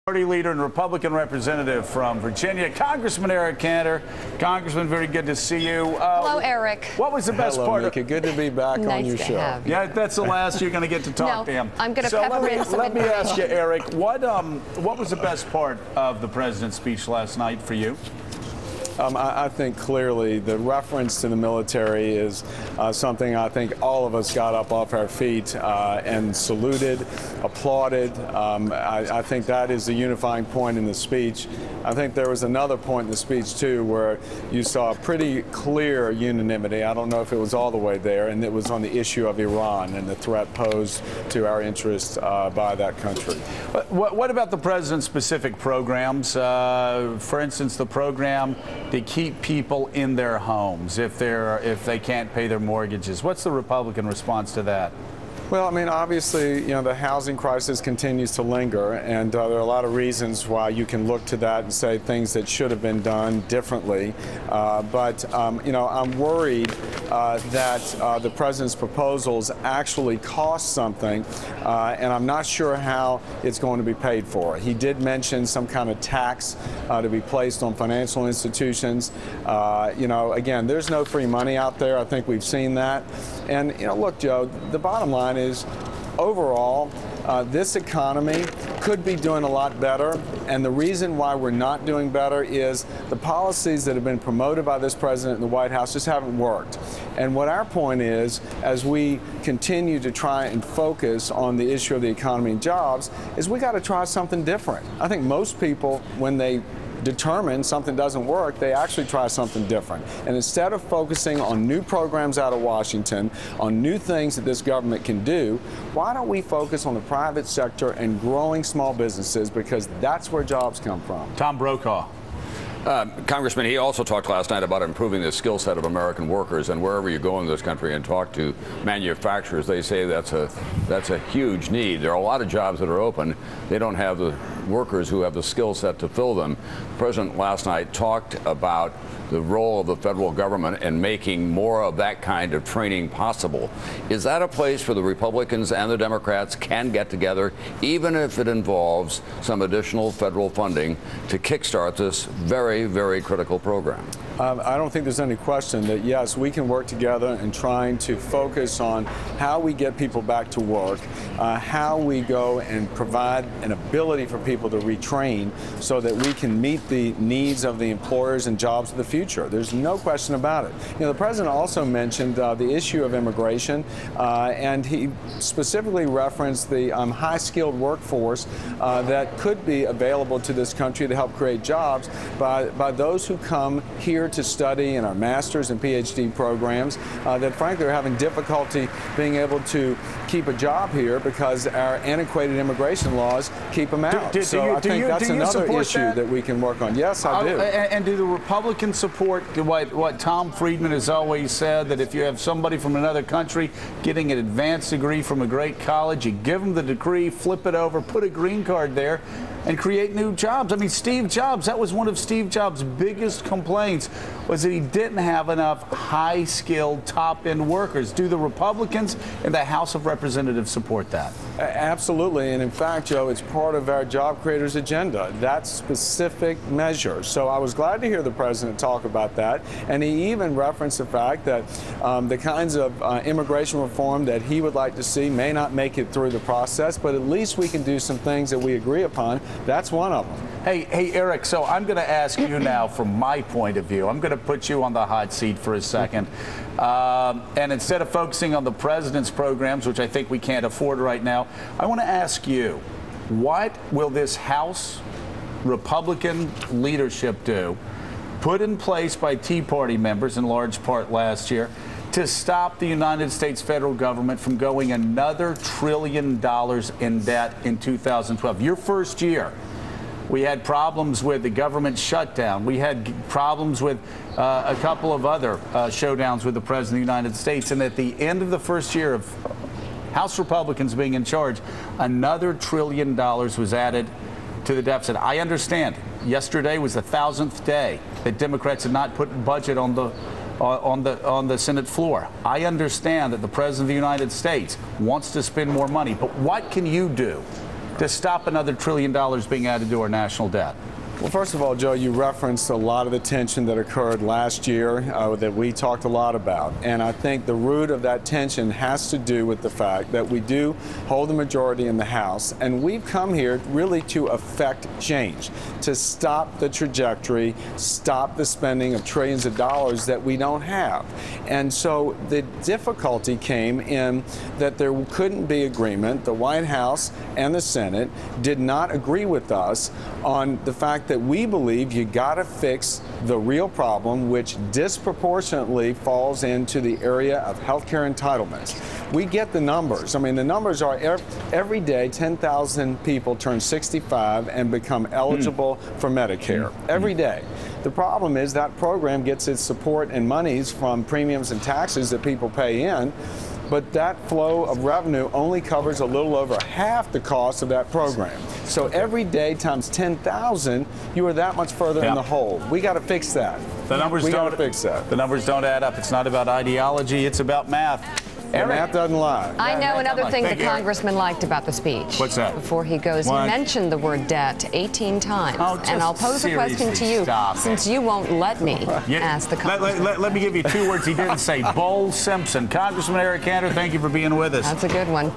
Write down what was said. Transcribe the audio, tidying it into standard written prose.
Party leader and Republican representative from Virginia, Congressman Eric Cantor. Congressman, very good to see you. Hello, Eric. What was the best Hello, part? Mickey. Good to be back on your show. Yeah, that's the last you're going to get to talk to him. I'm going to pepper in some Let me ask you, Eric, what was the best part of the president's speech last night for you? I think clearly the reference to the military is something I think all of us got up off our feet and saluted, applauded. I think that is the unifying point in the speech. I think there was another point in the speech, too, where you saw pretty clear unanimity. I don't know if it was all the way there, and it was on the issue of Iran and the threat posed to our interests by that country. What about the president's specific programs? For instance, the program to keep people in their homes if they can't pay their mortgages. What's the Republican response to that? Well, I mean, obviously, the housing crisis continues to linger, and there are a lot of reasons why you can look to that and say things that should have been done differently. But I'm worried that the president's proposals actually cost something, and I'm not sure how it's going to be paid for. He did mention some kind of tax to be placed on financial institutions. Again, there's no free money out there. I think we've seen that. And, look, Joe, the bottom line is, overall, this economy could be doing a lot better, and the reason why we're not doing better is the policies that have been promoted by this president in the White House just haven't worked. And what our point is, as we continue to try and focus on the issue of the economy and jobs, is we got to try something different. I think most people, when they determine something doesn't work, they actually try something different. And instead of focusing on new programs out of Washington, on new things that this government can do, why don't we focus on the private sector and growing small businesses, because that's where jobs come from. Tom Brokaw. Congressman, he also talked last night about improving the skill set of American workers, and wherever you go in this country and talk to manufacturers, they say that's a huge need. There are a lot of jobs that are open. They don't have the workers who have the skill set to fill them. The president last night talked about the role of the federal government in making more of that kind of training possible. Is that a place where the Republicans and the Democrats can get together, even if it involves some additional federal funding to kickstart this very, very critical program? I don't think there's any question that, yes, we can work together in trying to focus on how we get people back to work, how we go and provide an ability for people to retrain so that we can meet the needs of the employers and jobs of the future. There's no question about it. The president also mentioned the issue of immigration, and he specifically referenced the high-skilled workforce that could be available to this country to help create jobs by those who come here to study in our master's and PhD programs that frankly are having difficulty being able to keep a job here because our antiquated immigration laws keep them out. So I think that's another issue that we can work on. Yes, I do. And do the Republicans support what Tom Friedman has always said, that if you have somebody from another country getting an advanced degree from a great college, you give them the degree, flip it over, put a green card there, and create new jobs? I mean, Steve Jobs, that was one of Steve Jobs' biggest complaints, was that he didn't have enough high-skilled, top-end workers. Do the Republicans in the House of Representatives support that? Absolutely. And in fact, Joe, it's part of our job creators agenda, that specific measure. So I was glad to hear the president talk about that. And he even referenced the fact that the kinds of immigration reform that he would like to see may not make it through the process, but at least we can do some things that we agree upon. That's one of them. Hey, Eric, so I'm going to ask you now from my point of view. I'm going to put you on the hot seat for a second. And instead of focusing on the president's programs, which I think we can't afford right now, I want to ask you, what will this House Republican leadership do, put in place by Tea Party members in large part last year, to stop the United States federal government from going another $1 trillion in debt in 2012? Your first year. We had problems with the government shutdown. We had problems with a couple of other showdowns with the President of the United States. And at the end of the first year of House Republicans being in charge, another $1 trillion was added to the deficit. I understand yesterday was the 1,000th day that Democrats had not put budget on the Senate floor. I understand that the President of the United States wants to spend more money, but what can you do to stop another $1 trillion being added to our national debt? Well, first of all, Joe, you referenced a lot of the tension that occurred last year that we talked a lot about. And I think the root of that tension has to do with the fact that we do hold the majority in the House. And we've come here really to effect change, to stop the trajectory, stop the spending of trillions of dollars that we don't have. And so the difficulty came in that there couldn't be agreement. The White House and the Senate did not agree with us on the fact that we believe you got to fix the real problem, which disproportionately falls into the area of healthcare entitlements. We get the numbers. I mean, the numbers are every day 10,000 people turn 65 and become eligible for Medicare. Every day. The problem is that program gets its support and monies from premiums and taxes that people pay in. But that flow of revenue only covers a little over half the cost of that program. So every day times 10,000, you are that much further in the hole. We got to fix that. The numbers The numbers don't add up. It's not about ideology. It's about math. And math doesn't lie. I know another thing the congressman liked about the speech. What's that? Before he goes, he mentioned the word debt 18 times. Oh, and I'll pose a question to you, since you won't let me ask the congressman. Let me give you 2 words he didn't say. Bull Simpson. Congressman Eric Cantor, thank you for being with us. That's a good one.